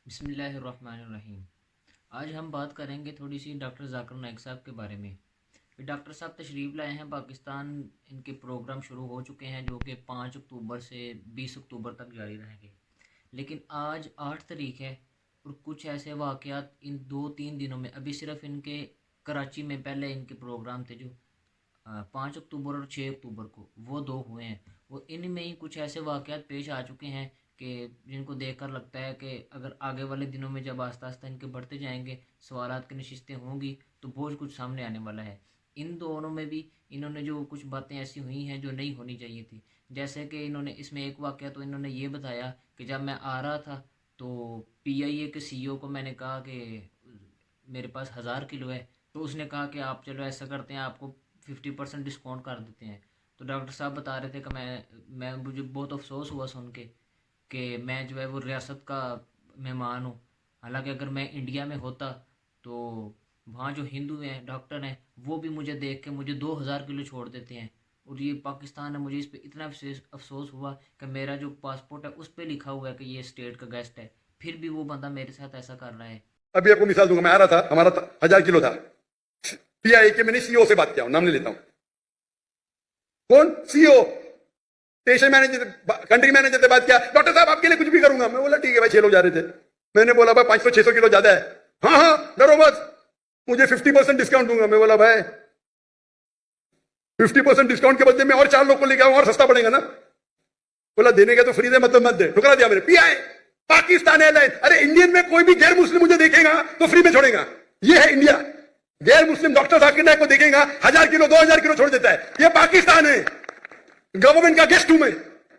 بسم اللہ الرحمن الرحیم۔ آج ہم بات کریں گے تھوڑی سی ڈاکٹر ذاکر نائک صاحب کے بارے میں۔ ڈاکٹر صاحب تشریف لائے ہیں پاکستان، ان کے پروگرام شروع ہو چکے ہیں جو کہ 5 اکتوبر سے 20 اکتوبر تک جاری رہیں گے، لیکن آج 8 تاریخ ہے اور کچھ ایسے واقعات ان 2-3 دنوں میں، ابھی صرف ان کے کراچی میں پہلے ان کے پروگرام تھے جو 5 اکتوبر اور 6 اکتوبر کو وہ دو ہوئے ہیں، وہ ان میں ہی کچھ ایسے واقعات پیش آ چکے ہیں کہ جن کو دیکھ کر لگتا ہے کہ اگر آگے والے دنوں میں جب آہستہ آہستہ ان کے بڑھتے جائیں گے، سوالات کی نشستیں ہوں گی تو بوجھ کچھ سامنے آنے والا ہے۔ ان دونوں میں بھی انہوں نے جو کچھ باتیں ایسی ہوئی ہیں جو نہیں ہونی چاہیے تھی، جیسے کہ انہوں نے اس میں ایک واقعہ تو انہوں نے یہ بتایا کہ جب میں آ رہا تھا تو پی آئی اے کے سی او کو میں نے کہا کہ میرے پاس 1000 کلو ہے، تو اس نے کہا کہ آپ چلو ایسا کرتے ہیں، آپ کو 50% ڈسکاؤنٹ کر دیتے ہیں۔ تو ڈاکٹر صاحب بتا رہے تھے کہ مجھے بہت افسوس ہوا سن کے کہ میں جو ہے وہ ریاست کا مہمان ہوں، حالانکہ اگر میں انڈیا میں ہوتا تو وہاں جو ہندو ہیں ڈاکٹر ہیں وہ بھی مجھے دیکھ کے مجھے 2000 کلو چھوڑ دیتے ہیں، اور یہ پاکستان ہے، مجھے اس پہ اتنا افسوس ہوا کہ میرا جو پاسپورٹ ہے اس پہ لکھا ہوا ہے کہ یہ اسٹیٹ کا گیسٹ ہے، پھر بھی وہ بندہ میرے ساتھ ایسا کر رہا ہے۔ ابھی آپ کو مثال دوں گا، میں آ رہا تھا، ہمارا 1000 کلو تھا، پی آئی کے میں نے سی او سے بات کیا ہوں، نام نہیں لیتا ہوں، کون سی او اسٹیشن مینیجر کنٹری مینیجر سے بات کیا، ڈاکٹر صاحب آپ کے لیے کچھ بھی کروں گا، میں بولا ٹھیک ہے بھائی، 6 لوگ جا رہے تھے، میں نے بولا بھائی 500-600 کلو زیادہ ہے، ہاں ہاں ڈرو بس، مجھے 50% ڈسکاؤنٹ دوں گا، میں بولا بھائی 50% ڈسکاؤنٹ کے بدلے میں اور 4 لوگ کو لے کے آؤں اور سستا پڑے گا نا، بولا دینے کا تو فری دے مطلب مت دے، ٹھکرا دیا میں نے، پی آئی پاکستان ایئر لائن، ارے انڈین میں کوئی بھی غیر مسلم مجھے دیکھے گا تو فری میں چھوڑے گا، یہ ہے انڈیا، غیر مسلم ڈاکٹر ذاکر نائک کو دیکھے گا 1000 کلو 2000 کلو چھوڑ دیتا ہے، یہ پاکستان ہے، گورنمنٹ کا گیسٹ ہوں میں،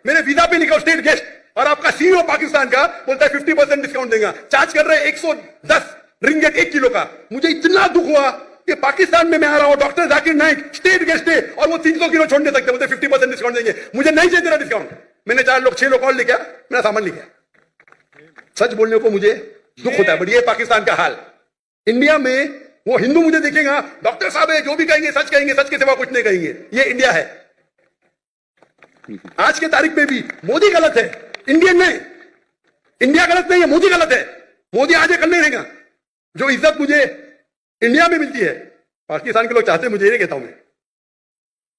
میرے ویزا پہ لکھا اسٹیٹ گیسٹ، اور آپ کا سی او پاکستان کا بولتا ہے 50% ڈسکاؤنٹ دے گا، چارج کر رہے 110 رنگٹ 1 کلو کا، مجھے اتنا دکھ ہوا کہ پاکستان میں آ رہا ہوں، doctor Zakir Naik state guest ہے اور وہ 300 کلو چھوڑ نہیں سکتے، بولتے 50% ڈسکاؤنٹ دیں گے، مجھے نہیں چاہیے تیرا ڈسکاؤنٹ، میں نے 6 لوگ اور لکھا، میرا سامان لکھا، سچ بولنے کو مجھے دکھ ہوتا ہے، بٹ یہ پاکستان کا حال، انڈیا میں وہ ہندو مجھے دیکھیں گا، ڈاکٹر صاحب ہے جو بھی کہیں گے سچ کے سوا کچھ نہیں کہیں گے، یہ انڈیا ہے، آج کے تاریخ میں بھی مودی غلط ہے، انڈین نہیں، انڈیا غلط نہیں ہے، مودی غلط ہے، مودی آج کل نہیں رہے گا، جو عزت مجھے انڈیا میں ملتی ہے پاکستان کے لوگ چاہتے، مجھے یہ کہتا ہوں میں،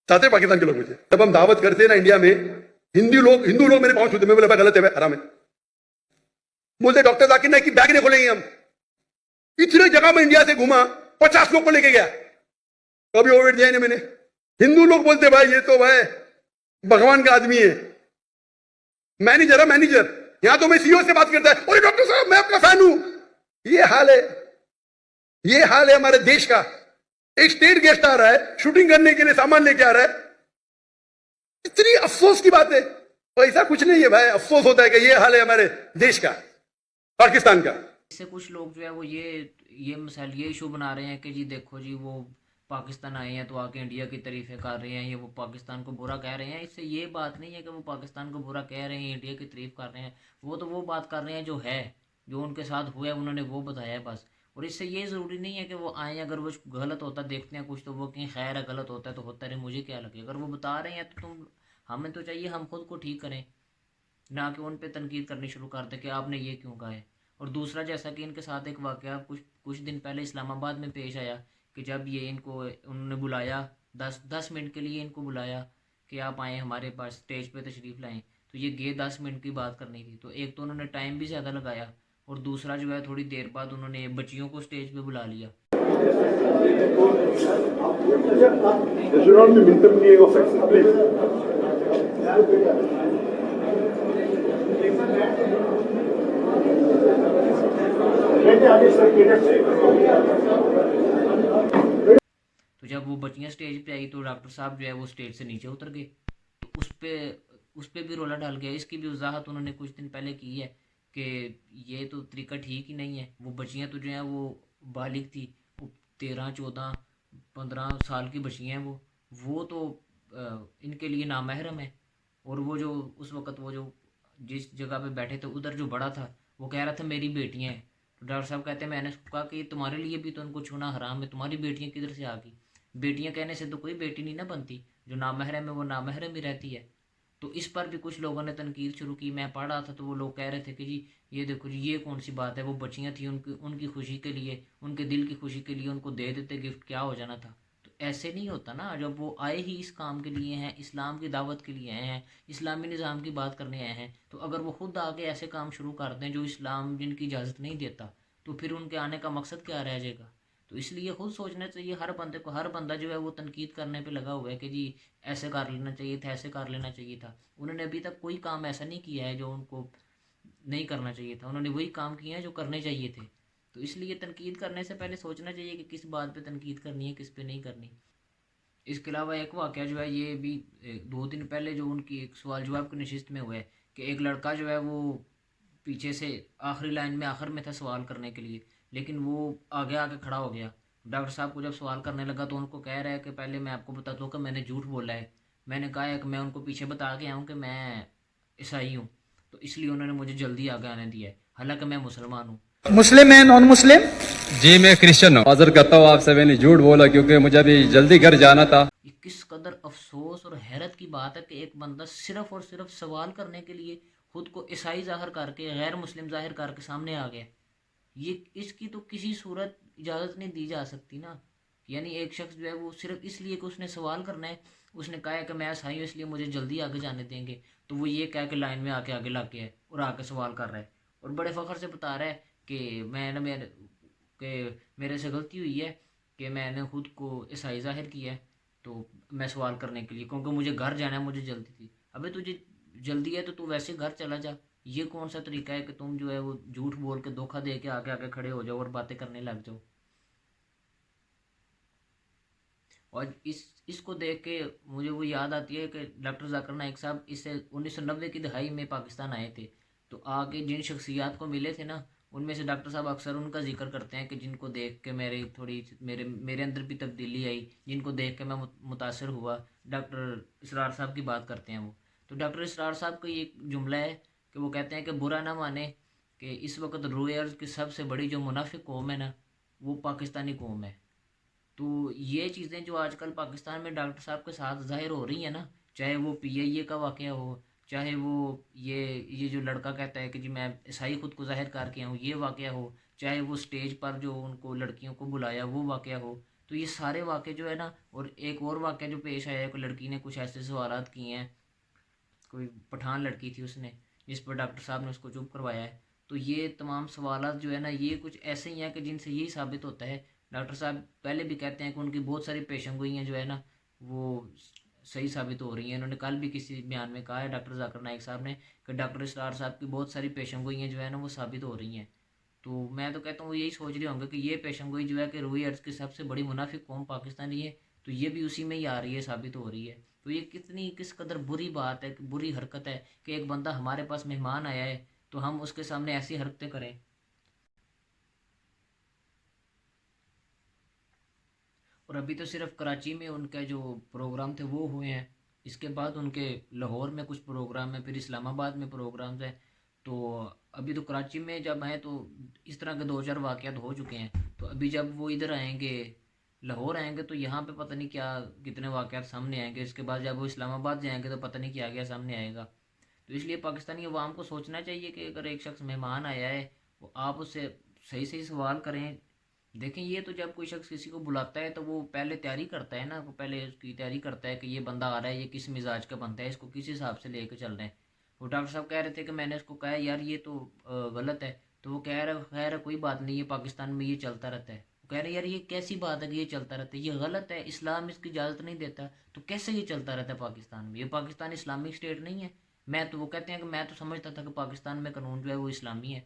چاہتے پاکستان کے لوگ مجھے، جب ہم دعوت کرتے ہیں نا انڈیا میں، ہندو لوگ میرے پاؤں چھوتے، میں بولے بھائی غلط ہے بھائی، حرام ہے، بولتے ڈاکٹر ذاکر نائک کی بیگ نہیں کھولیں گے ہم، اتنے جگہ میں انڈیا سے گھوما، 50 لوگ کو لے کے گیا، کبھی اوورٹ دیا نہیں میں نے، ہندو لوگ بولتے بھائی یہ تو بھائی بھگوان کا آدمی ہے، مینیجر ہے مینیجر، یہاں تو میں سی او سے بات کرتا ہے، اور ڈاکٹر صاحب میں آپ کا فین ہوں، یہ حال ہے ہمارے دیش کا، ایک اسٹیٹ گیسٹ آ رہا ہے شوٹنگ کرنے کے لیے سامان لے کے آ رہا ہے، اتنی افسوس کی بات ہے، ایسا کچھ نہیں ہے بھائی، افسوس ہوتا ہے کہ یہ حال ہے ہمارے دیش کا، پاکستان کا۔ اس سے کچھ لوگ جو ہے وہ یہ مسائل یہ ایشو بنا رہے ہیں کہ جی دیکھو جی وہ پاکستان آئے ہیں تو آ کے انڈیا کی تعریفیں کر رہے ہیں، یہ وہ پاکستان کو برا کہہ رہے ہیں، اس سے یہ بات نہیں ہے کہ وہ پاکستان کو برا کہہ رہے ہیں، انڈیا کی تعریف کر رہے ہیں، وہ تو وہ بات کر رہے ہیں جو ہے، جو ان کے ساتھ ہوا ہے انہوں نے وہ بتایا ہے بس، اور اس سے یہ ضروری نہیں ہے کہ وہ آئیں، اگر وہ غلط ہوتا دیکھتے ہیں کچھ تو وہ کہیں خیر ہے، غلط ہوتا ہے تو ہوتا رہے، مجھے کیا لگے، اگر وہ بتا رہے ہیں تو ہمیں تو چاہیے ہم خود کو ٹھیک کریں، نہ کہ ان پہ تنقید کرنی شروع کر دیں کہ آپ نے یہ کیوں کہا ہے۔ اور دوسرا، جیسا کہ ان کے ساتھ ایک واقعہ کچھ دن پہلے اسلام آباد میں پیش آیا کہ جب یہ انہوں نے بلایا، 10 منٹ کے لیے ان کو بلایا کہ آپ آئیں ہمارے پاس اسٹیج پہ تشریف لائیں، تو یہ 10 منٹ کی بات کرنی تھی، تو ایک تو انہوں نے ٹائم بھی زیادہ لگایا، اور دوسرا جو ہے تھوڑی دیر بعد انہوں نے بچیوں کو اسٹیج پہ بلا لیا۔ There should not be intermingling of sexes, please. تو جب وہ بچیاں اسٹیج پہ آئی تو ڈاکٹر صاحب جو ہے وہ اسٹیج سے نیچے اتر گئے، تو اس پہ بھی رولا ڈال گیا، اس کی بھی وضاحت انہوں نے کچھ دن پہلے کی ہے کہ یہ تو طریقہ ٹھیک ہی نہیں ہے، وہ بچیاں تو جو ہیں وہ بالغ تھی، وہ 13 14 15 سال کی بچیاں ہیں، وہ تو ان کے لیے نامحرم ہے، اور وہ جو اس وقت وہ جو جس جگہ پہ بیٹھے تھے ادھر جو بڑا تھا وہ کہہ رہا تھا میری بیٹیاں ہیں، تو ڈاکٹر صاحب کہتے ہیں میں نے کہا کہ تمہارے لیے بھی تو ان کو چھونا حرام ہے، تمہاری بیٹیاں کدھر سے آ گئی، بیٹیاں کہنے سے تو کوئی بیٹی نہیں نہ بنتی، جو نامحرم ہے وہ نامحرم ہی رہتی ہے، تو اس پر بھی کچھ لوگوں نے تنقید شروع کی. میں پڑھ رہا تھا تو وہ لوگ کہہ رہے تھے کہ جی یہ دیکھو جی یہ کون سی بات ہے, وہ بچیاں تھیں, ان کی خوشی کے لیے, ان کے دل کی خوشی کے لیے ان کو دے دیتے گفٹ, کیا ہو جانا تھا. تو ایسے نہیں ہوتا نا. جب وہ آئے ہی اس کام کے لیے ہیں, اسلام کی دعوت کے لیے آئے ہیں, اسلامی نظام کی بات کرنے آئے ہیں, تو اگر وہ خود آگے ایسے کام شروع کر دیں جو اسلام جن کی اجازت نہیں دیتا, تو پھر ان کے آنے کا مقصد کیا رہ جائے گا. تو اس لیے خود سوچنا چاہیے ہر بندے کو. ہر بندہ جو ہے وہ تنقید کرنے پہ لگا ہوا ہے کہ جی ایسے کر لینا چاہیے تھا, ایسے کر لینا چاہیے تھا. انہوں نے ابھی تک کوئی کام ایسا نہیں کیا ہے جو ان کو نہیں کرنا چاہیے تھا. انہوں نے وہی کام کیے ہیں جو کرنے چاہیے تھے. تو اس لیے تنقید کرنے سے پہلے سوچنا چاہیے کہ کس بات پہ تنقید کرنی ہے, کس پہ نہیں کرنی. اس کے علاوہ ایک واقعہ جو ہے یہ بھی 2 دن پہلے جو ان کی ایک سوال جواب کی نشست میں ہوا ہے کہ ایک لڑکا جو ہے وہ پیچھے سے آخری لائن میں آخر میں تھا سوال کرنے کے لیے, لیکن وہ آگے آ کے کھڑا ہو گیا. ڈاکٹر صاحب کو جب سوال کرنے لگا تو ان کو کہہ رہا ہے کہ پہلے میں آپ کو بتا دوں کہ میں نے جھوٹ بولا ہے. میں نے کہا ہے کہ میں ان کو پیچھے بتا کے آؤں کہ میں عیسائی ہوں, تو اس لیے انہوں نے مجھے جلدی آگے آنے دیا ہے, حالانکہ میں مسلمان ہوں. مسلم ہے نان مسلم؟ جی میں کرسچن ہوں. حاضر کرتا ہوں آپ سے, میں نے جھوٹ بولا کیونکہ مجھے ابھی جلدی گھر جانا تھا. یہ کس قدر افسوس اور حیرت کی بات ہے کہ ایک بندہ صرف اور صرف سوال کرنے کے لیے خود کو عیسائی ظاہر کر کے, غیر مسلم ظاہر کر کے سامنے آ گیا. یہ اس کی تو کسی صورت اجازت نہیں دی جا سکتی نا. یعنی ایک شخص جو ہے وہ صرف اس لیے کہ اس نے سوال کرنا ہے, اس نے کہا ہے کہ میں عیسائی ہوں اس لیے مجھے جلدی آگے جانے دیں گے, تو وہ یہ کہہ کے لائن میں آ کے آگے لگ گیا ہے اور آ کے سوال کر رہا ہے اور بڑے فخر سے بتا رہا ہے کہ میرے سے غلطی ہوئی ہے کہ میں نے خود کو عیسائی ظاہر کیا ہے تو میں سوال کرنے کے لیے, کیونکہ مجھے گھر جانا ہے, مجھے جلدی تھی. ابھی تجھے جلدی ہے تو ویسے گھر چلا جا. یہ کون سا طریقہ ہے کہ تم جو ہے وہ جھوٹ بول کے دھوکہ دے کے آگے آگے کھڑے ہو جاؤ اور باتیں کرنے لگ جاؤ. اور اس کو دیکھ کے مجھے وہ یاد آتی ہے کہ ڈاکٹر ذاکر نائک صاحب اس سے 1990 کی دہائی میں پاکستان آئے تھے, تو آگے جن شخصیات کو ملے تھے نا, ان میں سے ڈاکٹر صاحب اکثر ان کا ذکر کرتے ہیں کہ جن کو دیکھ کے میرے اندر بھی تبدیلی آئی, جن کو دیکھ کے میں متاثر ہوا. ڈاکٹر اسرار صاحب کی بات کرتے ہیں وہ. تو ڈاکٹر اسرار صاحب کا یہ جملہ ہے کہ وہ کہتے ہیں کہ برا نہ مانے کہ اس وقت روئے ارض کی سب سے بڑی جو منافق قوم ہے نا, وہ پاکستانی قوم ہے. تو یہ چیزیں جو آج کل پاکستان میں ڈاکٹر صاحب کے ساتھ ظاہر ہو رہی ہیں نا, چاہے وہ PIA کا واقعہ ہو, چاہے وہ یہ جو لڑکا کہتا ہے کہ جی میں عیسائی خود کو ظاہر کر کے ہوں, یہ واقعہ ہو, چاہے وہ سٹیج پر جو ان کو لڑکیوں کو بلایا وہ واقعہ ہو, تو یہ سارے واقعے جو ہے نا. اور ایک اور واقعہ جو پیش آیا ہے کہ لڑکی نے کچھ ایسے سوالات کیے ہیں, کوئی پٹھان لڑکی تھی اس نے, جس پر ڈاکٹر صاحب نے اس کو چپ کروایا ہے. تو یہ تمام سوالات جو ہے نا یہ کچھ ایسے ہی ہیں کہ جن سے یہی ثابت ہوتا ہے. ڈاکٹر صاحب پہلے بھی کہتے ہیں کہ ان کی بہت ساری پیشن گوئیاں جو ہے نا وہ صحیح ثابت ہو رہی ہیں. انہوں نے کل بھی کسی بیان میں کہا ہے ڈاکٹر ذاکر نائک صاحب نے کہ ڈاکٹر اسرار صاحب کی بہت ساری پیشن گوئیاں جو ہے نا وہ ثابت ہو رہی ہیں. تو میں تو کہتا ہوں وہ یہی سوچ رہے ہوں گے کہ یہ پیشن گوئی جو ہے کہ روئی ارض کی سب سے بڑی منافق قوم پاکستانی ہے, تو یہ بھی اسی میں ہی آ رہی ہے, ثابت ہو رہی ہے. تو یہ کس قدر بری بات ہے, بری حرکت ہے کہ ایک بندہ ہمارے پاس مہمان آیا ہے تو ہم اس کے سامنے ایسی حرکتیں کریں. اور ابھی تو صرف کراچی میں ان کا جو پروگرام تھے وہ ہوئے ہیں, اس کے بعد ان کے لاہور میں کچھ پروگرام ہیں, پھر اسلام آباد میں پروگرامز ہیں. تو ابھی تو کراچی میں جب آئیں تو اس طرح کے 2-4 واقعات ہو چکے ہیں. تو ابھی جب وہ ادھر آئیں گے, لاہور آئیں گے, تو یہاں پہ پتہ نہیں کیا کتنے واقعات سامنے آئیں گے. اس کے بعد جب وہ اسلام آباد جائیں گے تو پتہ نہیں کیا کیا سامنے آئے گا. تو اس لیے پاکستانی عوام کو سوچنا چاہیے کہ اگر ایک شخص مہمان آیا ہے وہ آپ اس سے صحیح سوال کریں. دیکھیں یہ تو جب کوئی شخص کسی کو بلاتا ہے تو وہ پہلے تیاری کرتا ہے نا, وہ پہلے اس کی تیاری کرتا ہے کہ یہ بندہ آ رہا ہے, یہ کس مزاج کا بندہ ہے, اس کو کس حساب سے لے کے چل رہے ہیں. وہ ڈاکٹر صاحب کہہ رہے تھے کہ میں نے اس کو کہا یار یہ تو غلط ہے, تو وہ کہہ رہا خیر ہے کوئی بات نہیں, یہ پاکستان میں یہ چلتا رہتا ہے. وہ کہہ رہے یار یہ کیسی بات ہے کہ یہ چلتا رہتا ہے, یہ غلط ہے, اسلام اس کی اجازت نہیں دیتا, تو کیسے یہ چلتا رہتا ہے پاکستان میں, یہ پاکستان اسلامک اسٹیٹ نہیں ہے. میں تو وہ کہتے ہیں کہ میں تو سمجھتا تھا کہ پاکستان میں قانون جو ہے وہ اسلامی ہے.